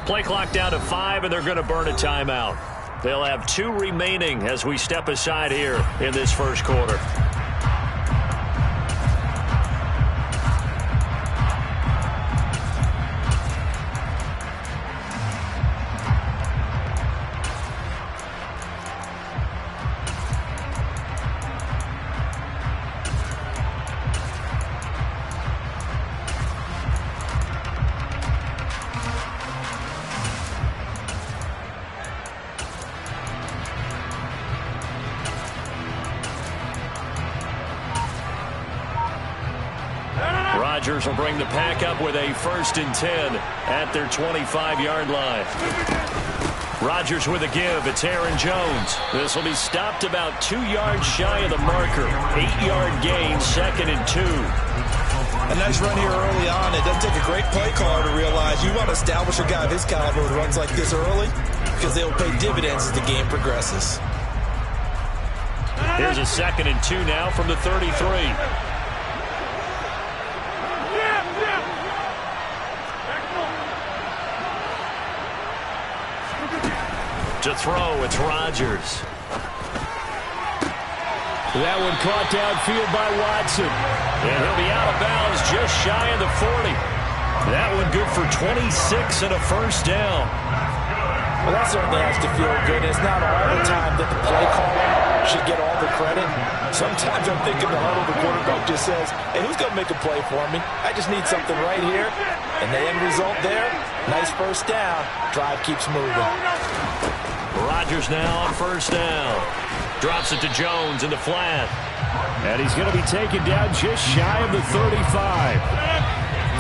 Play clock down to 5, and they're going to burn a timeout. They'll have 2 remaining as we step aside here in this first quarter. Rodgers will bring the pack up with a 1st and 10 at their 25-yard line. Rodgers with a give. It's Aaron Jones. This will be stopped about 2 yards shy of the marker. 8-yard gain, 2nd and 2. A nice run here early on. It doesn't take a great play caller to realize you want to establish a guy of his caliber who runs like this early because they'll pay dividends as the game progresses. Here's a 2nd and 2 now from the 33. To throw, it's Rodgers. That one caught downfield by Watson. And he'll be out of bounds just shy of the 40. That one good for 26 and a 1st down. Well, that certainly has to feel good. It's not all the time that the play caller should get all the credit. Sometimes I'm thinking the huddle, the quarterback just says, hey, who's going to make a play for me? I just need something right here. And the end result there, nice 1st down. Drive keeps moving. Rodgers now on 1st down. Drops it to Jones in the flat. And he's going to be taken down just shy of the 35.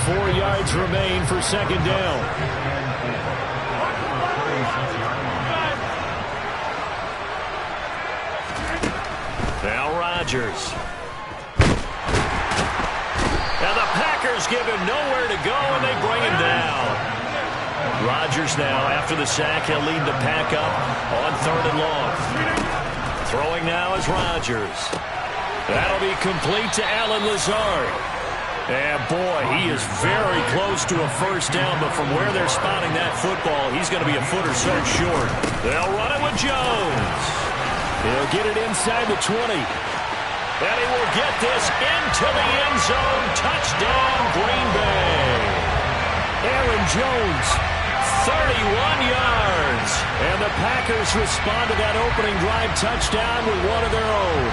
4 yards remain for 2nd down. Now Rodgers. And the Packers give him nowhere to go, and they bring him down. Rodgers now, after the sack, he'll lead the pack up on 3rd and long. Throwing now is Rodgers. That'll be complete to Allen Lazard. And boy, he is very close to a 1st down, but from where they're spotting that football, he's going to be a foot or so short. They'll run it with Jones. He'll get it inside the 20. And he will get this into the end zone. Touchdown, Green Bay. Aaron Jones, 31 yards. And the Packers respond to that opening drive touchdown with one of their own.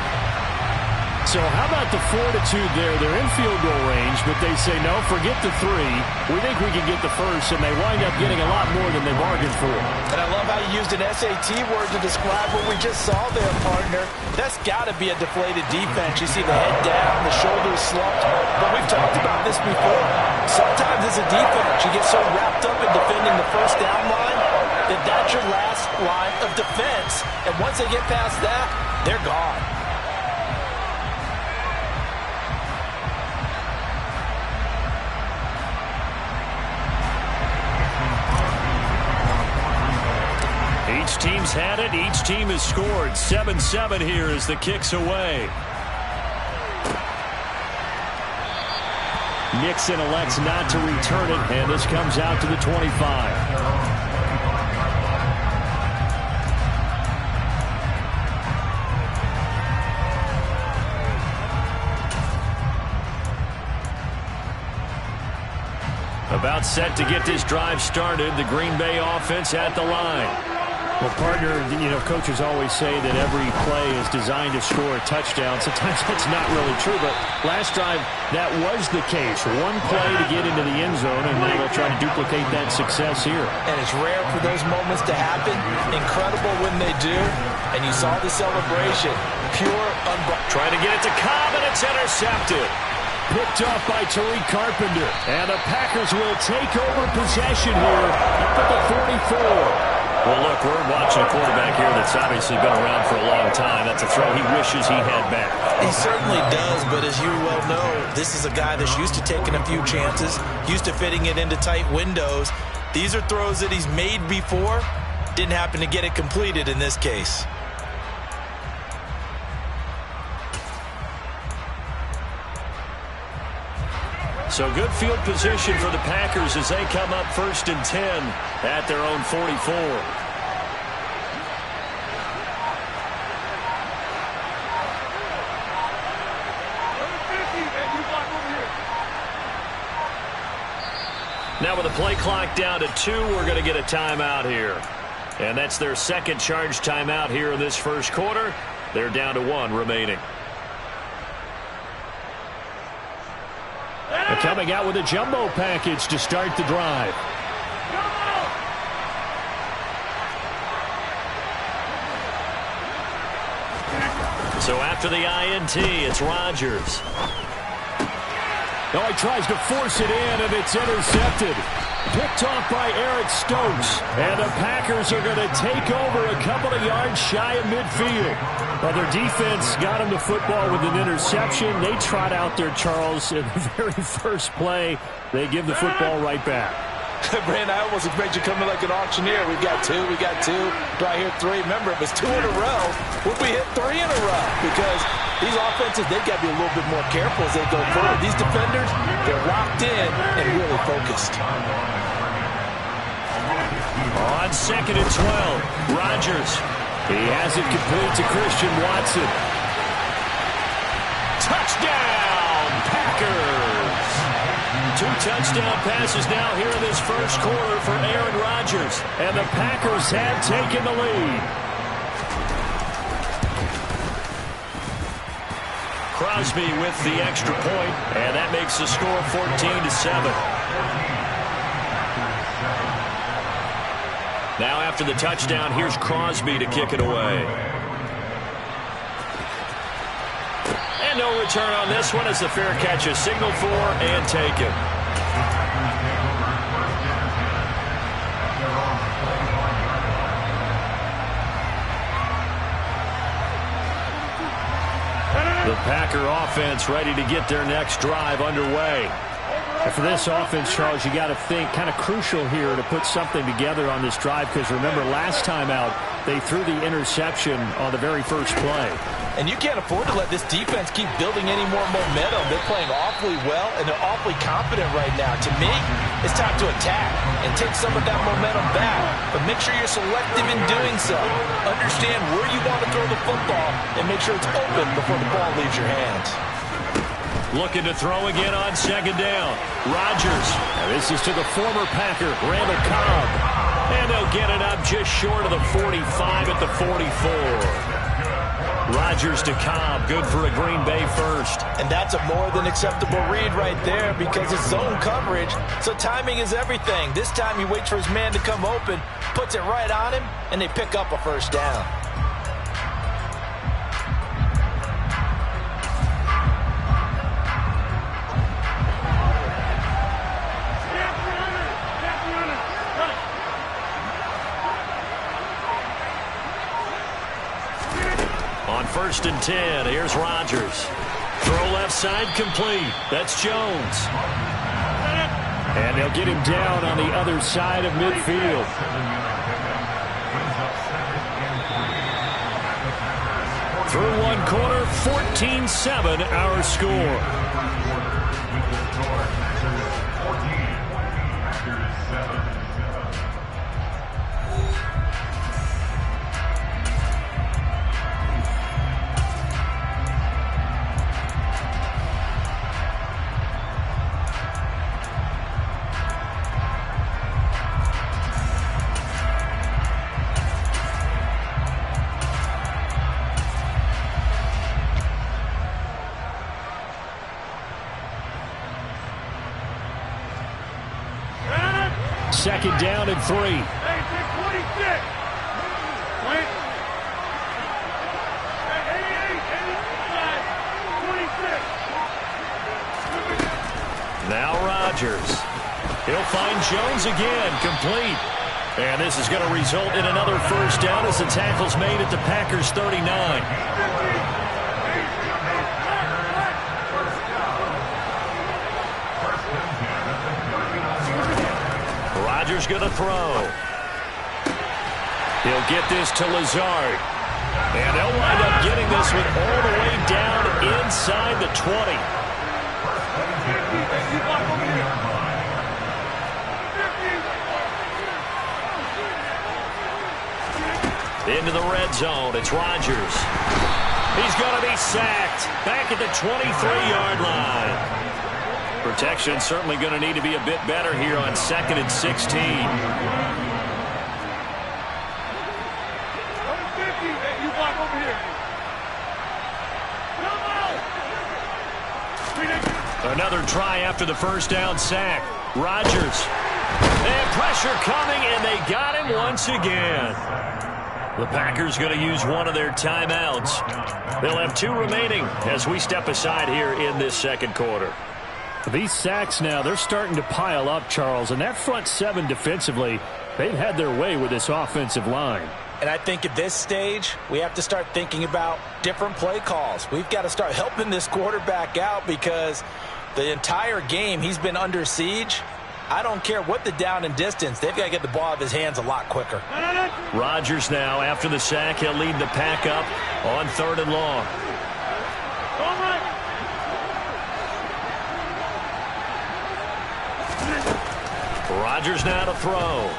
So how about the fortitude there? They're in field goal range, but they say, no, forget the 3. We think we can get the 1st, and they wind up getting a lot more than they bargained for. And I love how you used an SAT word to describe what we just saw there, partner. That's got to be a deflated defense. You see the head down, the shoulders slumped. But we've talked about this before. Sometimes as a defense, you get so wrapped up in defending the 1st down line that that's your last line of defense. And once they get past that, they're gone. Each team's had it. Each team has scored. 7-7 here as the kick's away. Nixon elects not to return it, and this comes out to the 25. About set to get this drive started. The Green Bay offense at the line. Well, partner, coaches always say that every play is designed to score a touchdown. Sometimes that's not really true, but last drive, that was the case. One play to get into the end zone, and now they'll try to duplicate that success here. And it's rare for those moments to happen. Incredible when they do. And you saw the celebration. Pure, trying to get it to Cobb, and it's intercepted. Picked off by Tariq Carpenter. And the Packers will take over possession here up at the 44. Well, look, we're watching a quarterback here that's obviously been around for a long time. That's a throw he wishes he had back. He certainly does, but as you well know, this is a guy that's used to taking a few chances, used to fitting it into tight windows. These are throws that he's made before. Didn't happen to get it completed in this case. So good field position for the Packers as they come up 1st and 10 at their own 44. Now with the play clock down to 2, we're going to get a timeout here. And that's their second charge timeout here in this first quarter. They're down to 1 remaining. And coming out with a jumbo package to start the drive. So after the INT, it's Rodgers. Oh, he tries to force it in, and it's intercepted. Picked off by Eric Stokes. And the Packers are going to take over a couple of yards shy of midfield. Well, their defense got him the football with an interception. They trot out there, Charles, in the very first play. They give the football right back. Brand, I almost expect you coming like an auctioneer. We got 2, we got 2. Do I hear 3? Remember, if it's 2 in a row, would we hit 3 in a row? Because these offenses, they've got to be a little bit more careful as they go forward. These defenders, they're locked in and really focused. On 2nd and 12, Rodgers. He has it complete to Christian Watson. Touchdown, Packers! 2 touchdown passes now here in this first quarter for Aaron Rodgers. And the Packers have taken the lead. Crosby with the extra point, and that makes the score 14-7. Now after the touchdown, here's Crosby to kick it away. And no return on this one as the fair catch is signaled for and taken. The Packer offense ready to get their next drive underway. And for this offense, Charles, you got to think kind of crucial here to put something together on this drive, because remember last time out they threw the interception on the very first play. And you can't afford to let this defense keep building any more momentum. They're playing awfully well, and they're awfully confident right now. To me, it's time to attack and take some of that momentum back. But make sure you're selective in doing so. Understand where you want to throw the football and make sure it's open before the ball leaves your hands. Looking to throw again on 2nd down. Rodgers. Now this is to the former Packer, Randall Cobb. And they'll get it up just short of the 45 at the 44. Rodgers to Cobb, good for a Green Bay first. And that's a more than acceptable read right there because it's zone coverage, so timing is everything. This time he waits for his man to come open, puts it right on him, and they pick up a first down. On 1st and 10, here's Rodgers. Throw left side complete. That's Jones. And they'll get him down on the other side of midfield. Through 1 quarter, 14-7 our score. Second down and 3. Now Rodgers. He'll find Jones again, complete. And this is going to result in another first down as the tackle's made at the Packers' 39. Rodgers going to throw. He'll get this to Lazard. And they'll wind up getting this one all the way down inside the 20. Into the red zone, it's Rodgers. He's going to be sacked back at the 23-yard line. Protection certainly going to need to be a bit better here on 2nd and 16. Another try after the first down sack. Rodgers. And pressure coming, and they got him once again. The Packers going to use one of their timeouts. They'll have 2 remaining as we step aside here in this second quarter. These sacks now, they're starting to pile up, Charles. And that front 7 defensively, they've had their way with this offensive line. And I think at this stage, we have to start thinking about different play calls. We've got to start helping this quarterback out because the entire game he's been under siege. I don't care what the down and distance. They've got to get the ball out of his hands a lot quicker. Rodgers now, after the sack, he'll lead the pack up on 3rd and long. Rodgers now to throw.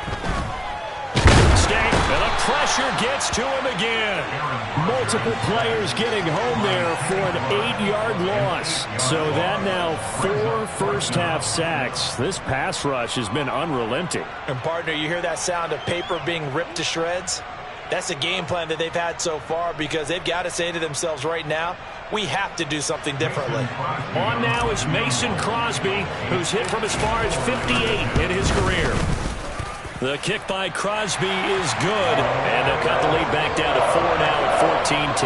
And the pressure gets to him again. Multiple players getting home there for an 8-yard loss. So that now 4 first-half sacks. This pass rush has been unrelenting. And, partner, you hear that sound of paper being ripped to shreds? That's a game plan that they've had so far because they've got to say to themselves right now, we have to do something differently. On now is Mason Crosby, who's hit from as far as 58 in his career. The kick by Crosby is good, and they'll cut the lead back down to 4 now at 14-10.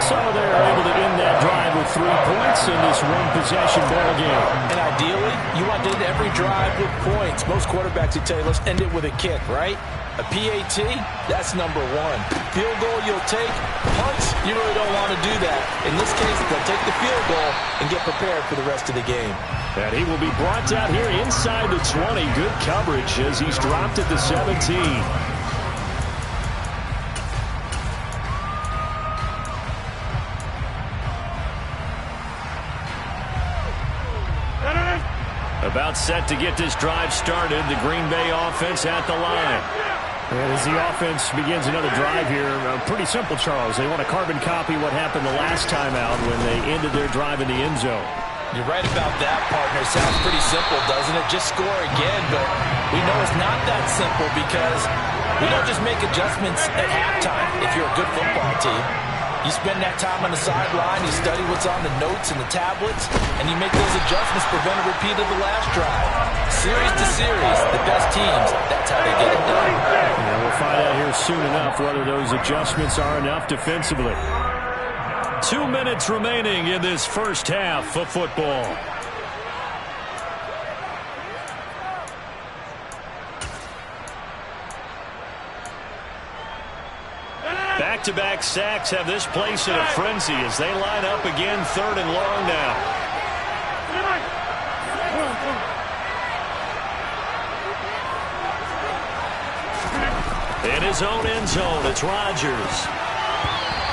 So they're able to end that drive with 3 points in this one-possession ball game. And ideally, you want to end every drive with points. Most quarterbacks would tell you, let's end it with a kick, right? A PAT, that's number 1. Field goal you'll take. Punts, you really don't want to do that. In this case, they'll take the field goal and get prepared for the rest of the game. And he will be brought down here inside the 20. Good coverage as he's dropped at the 17. About set to get this drive started. The Green Bay offense at the line. And as the offense begins another drive here, pretty simple, Charles. They want to carbon copy what happened the last time out when they ended their drive in the end zone. You're right about that, partner. Sounds pretty simple, doesn't it? Just score again, but we know it's not that simple because we don't just make adjustments at halftime if you're a good football team. You spend that time on the sideline, you study what's on the notes and the tablets, and you make those adjustments, prevent a repeat of the last drive. Series to series, the best teams, that's how they get it done. Yeah, we'll find out here soon enough whether those adjustments are enough defensively. 2 minutes remaining in this first half of football. Back-to-back sacks have this place in a frenzy as they line up again 3rd and long now. In his own end zone, it's Rodgers.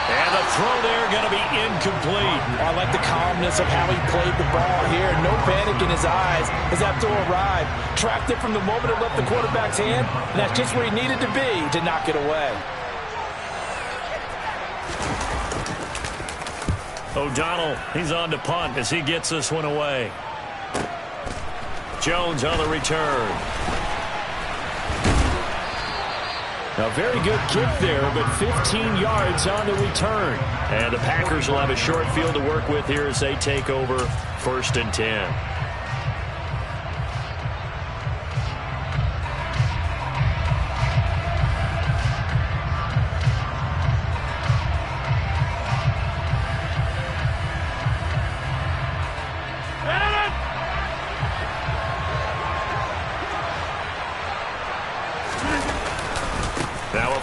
And the throw there going to be incomplete. I like the calmness of how he played the ball here. No panic in his eyes as Abdul arrived. Tracked it from the moment it left the quarterback's hand, and that's just where he needed to be to knock it away. O'Donnell, he's on to punt as he gets this one away. Jones on the return. A very good kick there, but 15 yards on the return. And the Packers will have a short field to work with here as they take over 1st and 10.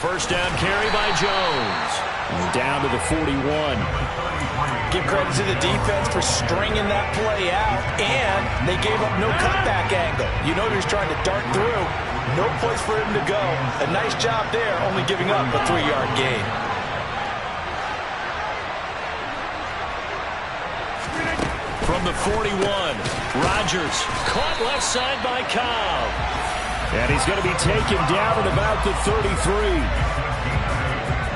First down carry by Jones. Down to the 41. Give credit to the defense for stringing that play out, and they gave up no cutback angle. You know he was trying to dart through. No place for him to go. A nice job there, only giving up a 3-yard gain. From the 41. Rodgers caught left side by Cobb. And he's going to be taken down at about the 33.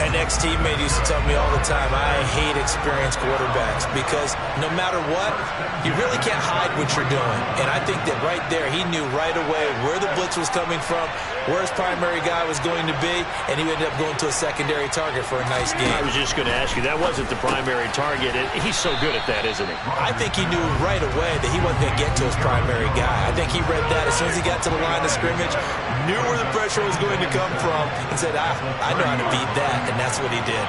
An ex-teammate used to tell me all the time, I hate experienced quarterbacks because no matter what, you really can't hide what you're doing. And I think that right there, he knew right away where the blitz was coming from, where his primary guy was going to be, and he ended up going to a secondary target for a nice game. I was just going to ask you, that wasn't the primary target. He's so good at that, isn't he? I think he knew right away that he wasn't going to get to his primary guy. I think he read that as soon as he got to the line of scrimmage, knew where the pressure was going to come from, and said, I know how to beat that, and that's what he did.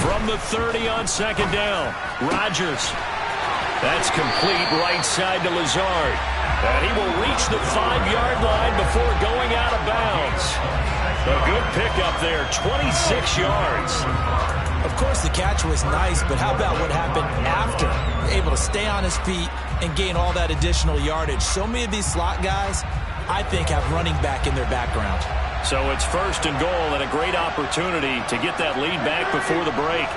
From the 30 on second down, Rodgers. That's complete right side to Lazard. And he will reach the 5-yard line before going out of bounds. A good pickup there, 26 yards. Of course, the catch was nice, but how about what happened after? Able to stay on his feet and gain all that additional yardage. So many of these slot guys, I think, have running back in their background. So it's first and goal and a great opportunity to get that lead back before the break.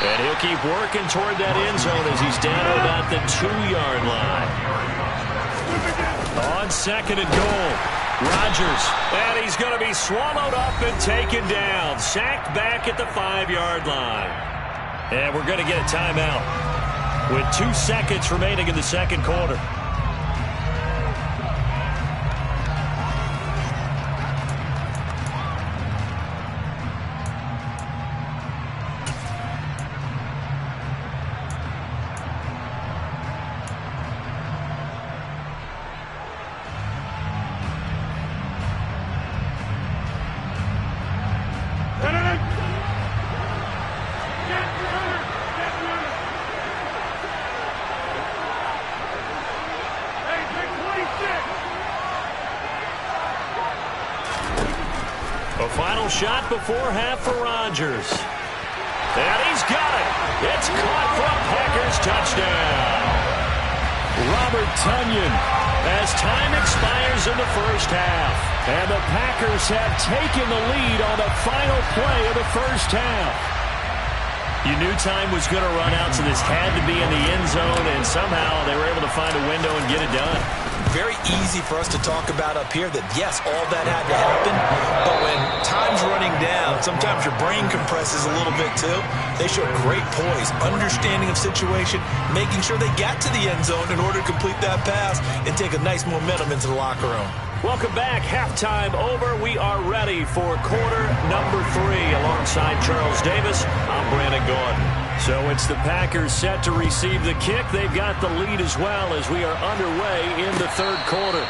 And he'll keep working toward that end zone as he's down to about the 2-yard line. On second and goal, Rodgers, and he's going to be swallowed up and taken down. Sacked back at the 5-yard line. And we're going to get a timeout with 2 seconds remaining in the second quarter. A final shot before half for Rodgers. And he's got it. It's caught for a Packers touchdown. Robert Tonyan as time expires in the first half. And the Packers have taken the lead on the final play of the first half. You knew time was going to run out, so this had to be in the end zone, and somehow they were able to find a window and get it done. Very easy for us to talk about up here that, yes, all that had to happen, but when time's running down, sometimes your brain compresses a little bit too. They showed great poise, understanding of situation, making sure they got to the end zone in order to complete that pass and take a nice momentum into the locker room. Welcome back. Halftime over. We are ready for quarter number 3. Alongside Charles Davis, I'm Brandon Gordon. So it's the Packers set to receive the kick. They've got the lead as well as we are underway in the third quarter.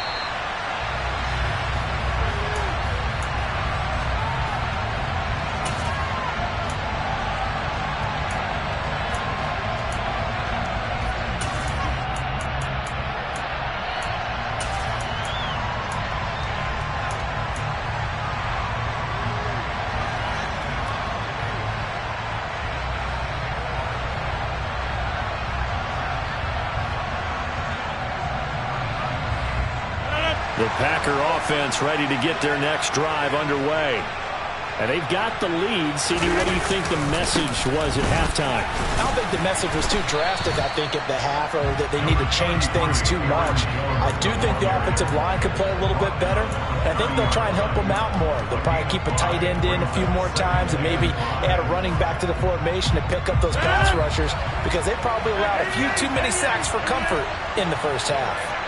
The Packer offense ready to get their next drive underway. And they've got the lead. CD, what do you think the message was at halftime? I don't think the message was too drastic, I think, at the half, or that they need to change things too much. I do think the offensive line could play a little bit better. I think they'll try and help them out more. They'll probably keep a tight end in a few more times and maybe add a running back to the formation to pick up those pass rushers, because they probably allowed a few too many sacks for comfort in the first half.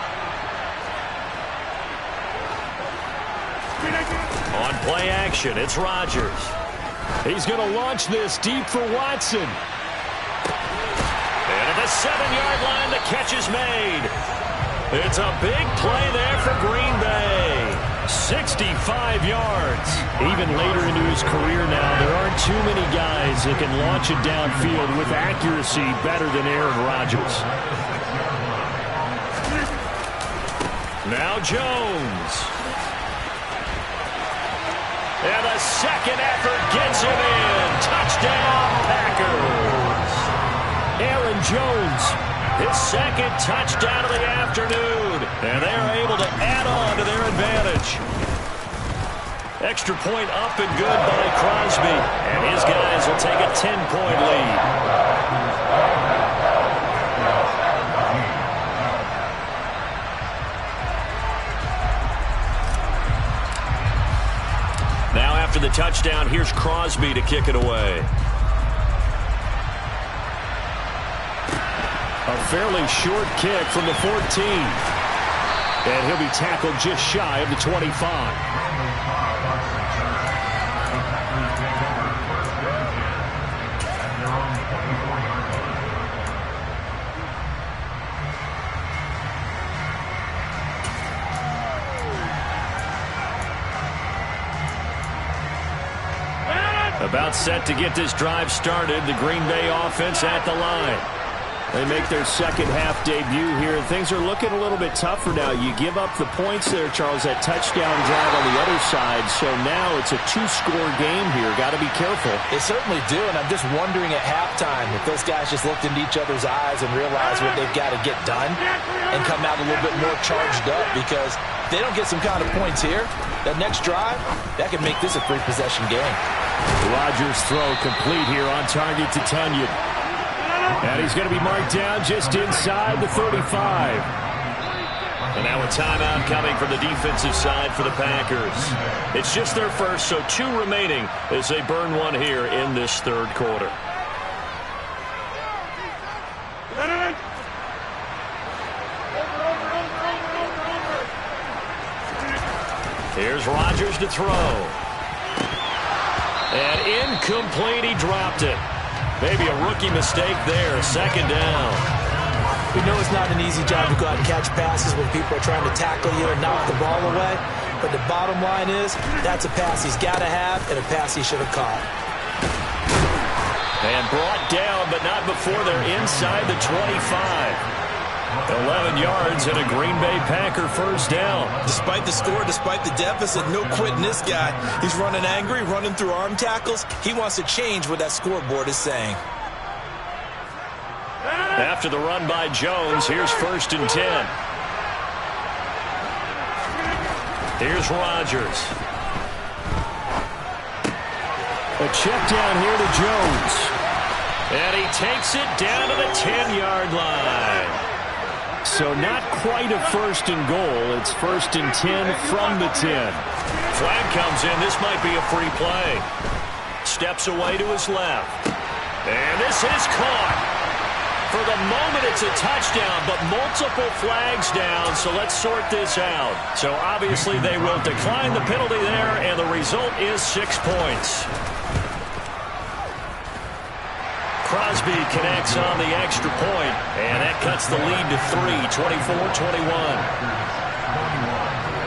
On play action, it's Rodgers. He's going to launch this deep for Watson. And at the 7-yard line, the catch is made. It's a big play there for Green Bay. 65 yards. Even later into his career now, there aren't too many guys that can launch it downfield with accuracy better than Aaron Rodgers. Now Jones. And the second effort gets him in. Touchdown, Packers. Packers. Aaron Jones, his second touchdown of the afternoon. And they are able to add on to their advantage. Extra point up and good by Crosby. And his guys will take a 10-point lead. Now after the touchdown, here's Crosby to kick it away. A fairly short kick from the 14. And he'll be tackled just shy of the 25. About set to get this drive started. The Green Bay offense at the line. They make their second half debut here. Things are looking a little bit tougher now. You give up the points there, Charles, that touchdown drive on the other side. So now it's a two-score game here. Got to be careful. They certainly do, and I'm just wondering at halftime if those guys just looked into each other's eyes and realized what they've got to get done and come out a little bit more charged up, because if they don't get some kind of points here, that next drive, that could make this a three-possession game. Rodgers throw complete here on target to Tunyon. And he's going to be marked down just inside the 35. And now a timeout coming from the defensive side for the Packers. It's just their first, so 2 remaining as they burn one here in this third quarter. Here's Rodgers to throw. And incomplete, he dropped it. Maybe a rookie mistake there, second down. We know it's not an easy job to go out and catch passes when people are trying to tackle you and knock the ball away. But the bottom line is, that's a pass he's got to have and a pass he should have caught. And brought down, but not before they're inside the 25. 11 yards and a Green Bay Packer first down. Despite the score, despite the deficit, no quitting this guy. He's running angry, running through arm tackles. He wants to change what that scoreboard is saying. After the run by Jones, here's 1st and 10. Here's Rodgers. A check down here to Jones. And he takes it down to the 10-yard line. So not quite a 1st and goal. It's 1st and 10 from the 10. Flag comes in. This might be a free play. Steps away to his left. And this is caught. For the moment, it's a touchdown, but multiple flags down, so let's sort this out. So obviously they will decline the penalty there, and the result is 6 points. Crosby connects on the extra point, and that cuts the lead to 3, 24-21.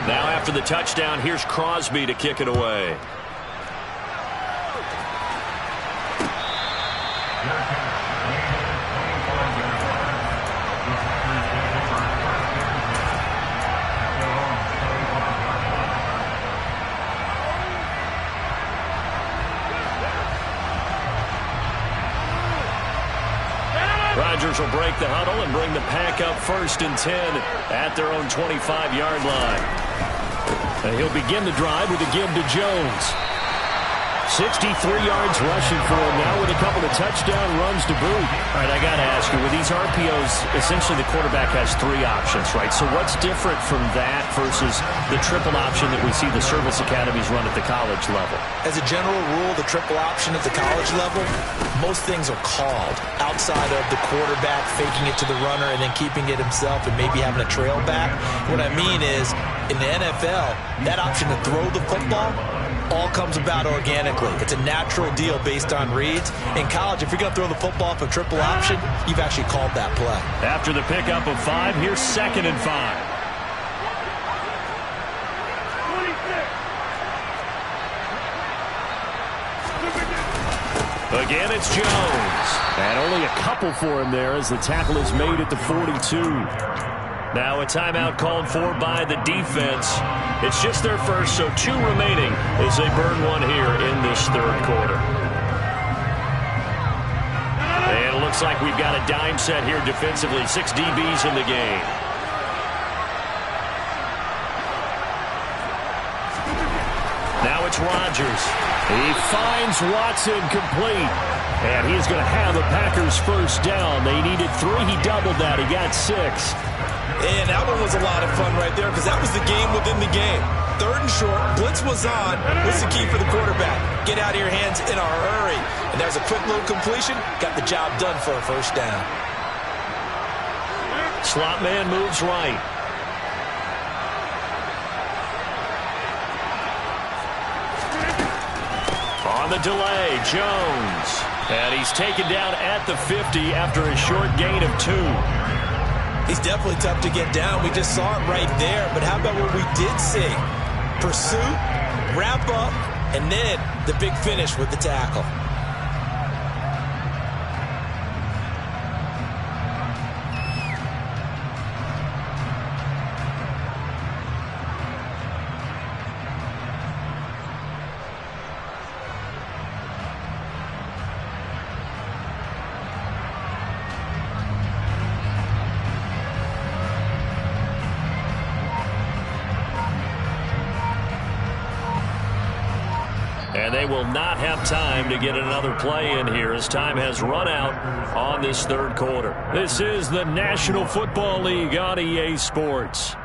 Now after the touchdown, here's Crosby to kick it away. Rodgers will break the huddle and bring the Pack up 1st and 10 at their own 25-yard line. And he'll begin the drive with a give to Jones. 63 yards rushing for him now with a couple of touchdown runs to boot. All right, I got to ask you, with these RPOs, essentially the quarterback has 3 options, right? So what's different from that versus the triple option that we see the service academies run at the college level? As a general rule, the triple option at the college level, most things are called outside of the quarterback faking it to the runner and then keeping it himself and maybe having a trail back. What I mean is, in the NFL, that option to throw the football all comes about organically. It's a natural deal based on reads. In college, if you're going to throw the football for triple option, you've actually called that play. After the pickup of 5, here's 2nd and 5. Again, it's Jones. And only a couple for him there as the tackle is made at the 42. Now a timeout called for by the defense. It's just their first, so 2 remaining as they burn one here in this third quarter. looks like we've got a dime set here defensively. 6 DBs in the game. Now it's Rodgers. He finds Watson complete. And he's going to have the Packers first down. They needed 3. He doubled that. He got 6. And that one was a lot of fun right there because that was the game within the game. 3rd and short, blitz was on. What's the key for the quarterback? Get out of your hands in a hurry. And that was a quick little completion. Got the job done for a first down. Slot man moves right. On the delay, Jones. And he's taken down at the 50 after a short gain of 2. He's definitely tough to get down. We just saw it right there. But how about what we did see? Pursuit, wrap up, and then the big finish with the tackle. And they will not have time to get another play in here as time has run out on this 3rd quarter. This is the National Football League on EA Sports.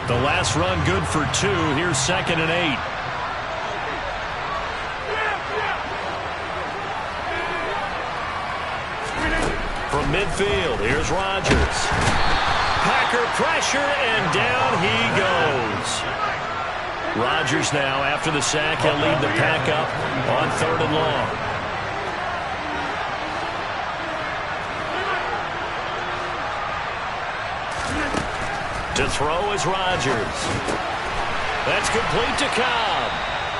The last run good for 2. Here's 2nd and 8. From midfield, here's Rodgers. Packer pressure, and down he goes. Rodgers now, after the sack, he'll lead the pack up on 3rd and long. To throw is Rodgers. That's complete to Cobb.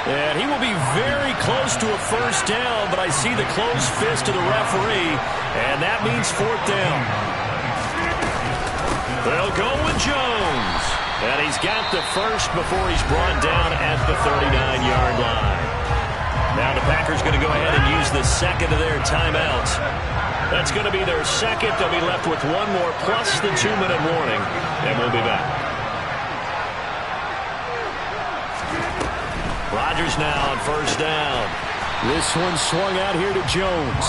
And he will be very close to a first down, but I see the closed fist of the referee, and that means 4th down. They'll go with Jones. And he's got the first before he's brought down at the 39-yard line. Now the Packers going to go ahead and use the 2nd of their timeouts. That's going to be their 2nd. They'll be left with 1 more plus the 2-minute warning. And we'll be back. Rodgers now on first down. This one swung out here to Jones.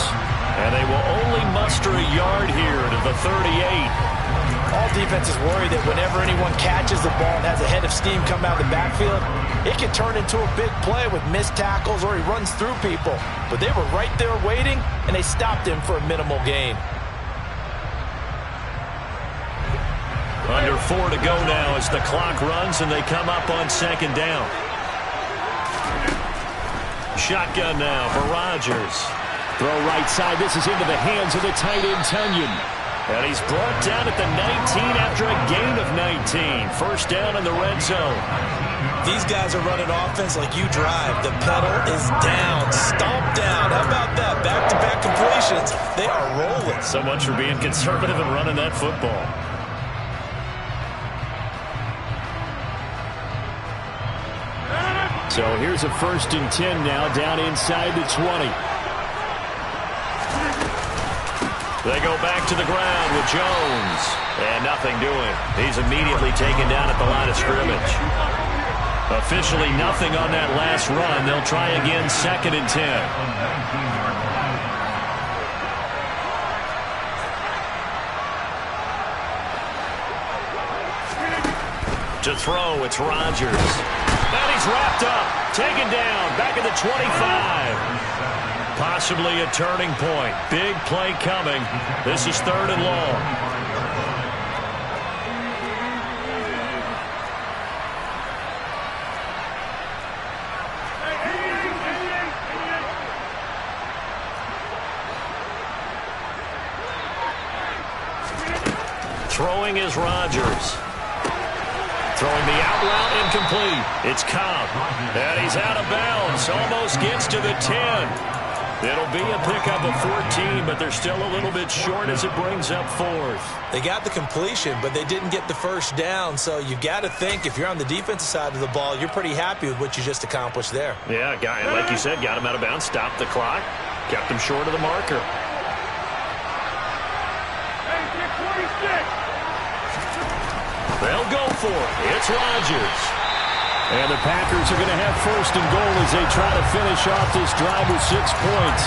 And they will only muster a yard here to the 38. All defenses worry that whenever anyone catches the ball and has a head of steam come out of the backfield, it can turn into a big play with missed tackles or he runs through people. But they were right there waiting, and they stopped him for a minimal gain. Under 4 to go now as the clock runs and they come up on 2nd down. Shotgun now for Rodgers. Throw right side. This is into the hands of the tight end, Tunyon. And he's brought down at the 19 after a gain of 19. First down in the red zone. These guys are running offense like you drive. The pedal is down, stomp down. How about that? Back-to-back completions. They are rolling. So much for being conservative and running that football. So here's a 1st and 10 now down inside the 20. They go back to the ground with Jones. And nothing doing. He's immediately taken down at the line of scrimmage. Officially nothing on that last run. They'll try again 2nd and 10. To throw, it's Rodgers. And he's wrapped up. Taken down. Back at the 25. Possibly a turning point. Big play coming. This is 3rd and long. Throwing is Rodgers. Throwing the out route incomplete. It's Cobb. And he's out of bounds. Almost gets to the 10. It'll be a pickup of 14, but they're still a little bit short as it brings up fourth. They got the completion, but they didn't get the first down. So you got to think if you're on the defensive side of the ball, you're pretty happy with what you just accomplished there. Yeah, guy, like you said, got him out of bounds, stopped the clock, kept him short of the marker. They'll go for it. It's Rodgers. And the Packers are going to have first and goal as they try to finish off this drive with 6 points.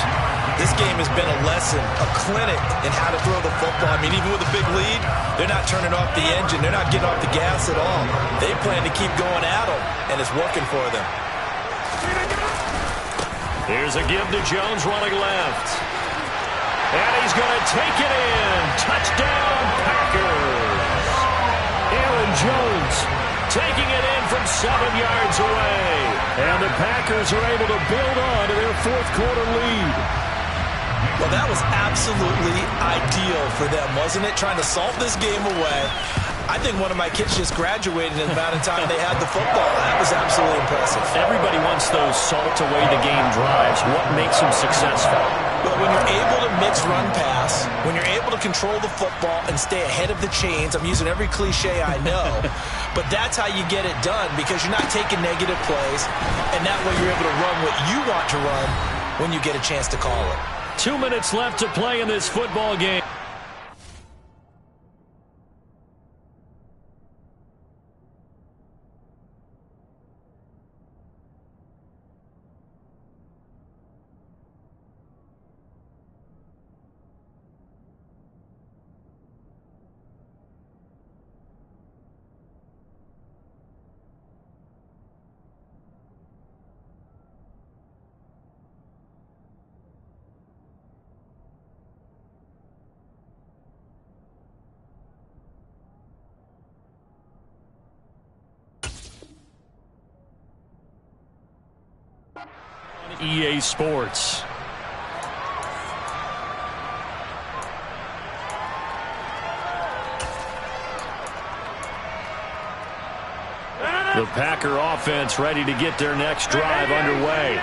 This game has been a lesson, a clinic in how to throw the football. I mean, even with a big lead, they're not turning off the engine. They're not getting off the gas at all. They plan to keep going at them, and it's working for them. Here's a give to Jones running left. And he's going to take it in. Touchdown, Packers. Aaron Jones taking it in from 7 yards away. And the Packers are able to build on to their fourth quarter lead. Well, that was absolutely ideal for them, wasn't it? Trying to salt this game away. I think one of my kids just graduated in the amount of time they had the football. That was absolutely impressive. Everybody wants those salt-away-the-game drives. What makes them successful? But when you're able to mix run-pass, when you're able to control the football and stay ahead of the chains, I'm using every cliche I know, but that's how you get it done because you're not taking negative plays, and that way you're able to run what you want to run when you get a chance to call it. 2 minutes left to play in this football game. EA Sports. The Packer offense ready to get their next drive underway.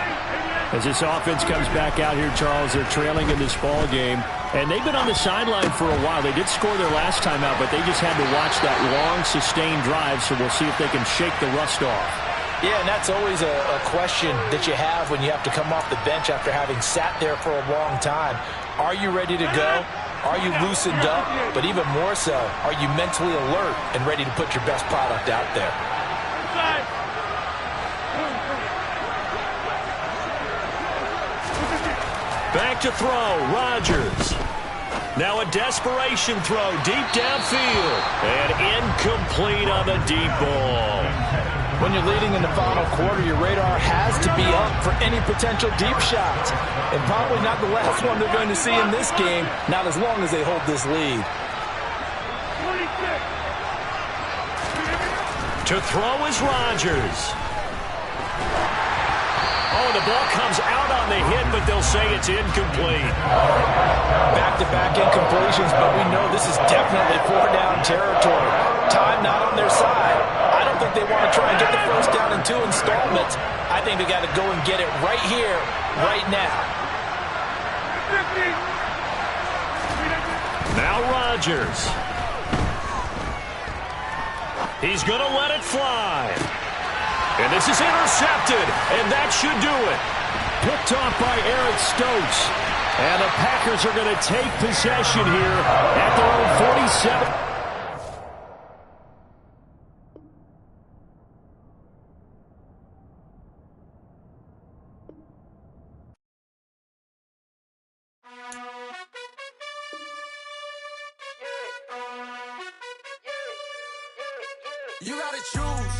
As this offense comes back out here, Charles, they're trailing in this ball game. And they've been on the sideline for a while. They did score their last time out, but they just had to watch that long, sustained drive, so we'll see if they can shake the rust off. Yeah, and that's always a question that you have when you have to come off the bench after having sat there for a long time. Are you ready to go? Are you loosened up? But even more so, are you mentally alert and ready to put your best product out there? Back to throw, Rodgers. Now a desperation throw deep downfield. And incomplete on the deep ball. When you're leading in the final quarter, your radar has to be up for any potential deep shots. And probably not the last one they're going to see in this game, not as long as they hold this lead. To throw is Rodgers. Oh, the ball comes out on the hit, but they'll say it's incomplete. Back-to-back incompletions, but we know this is definitely four-down territory. Time not on their side. I don't think they want to try and get the first down in 2 installments. I think they got to go and get it right here, right now. Now Rodgers. He's going to let it fly. And this is intercepted, and that should do it. Picked off by Eric Stokes. And the Packers are going to take possession here at their own 47. You gotta choose.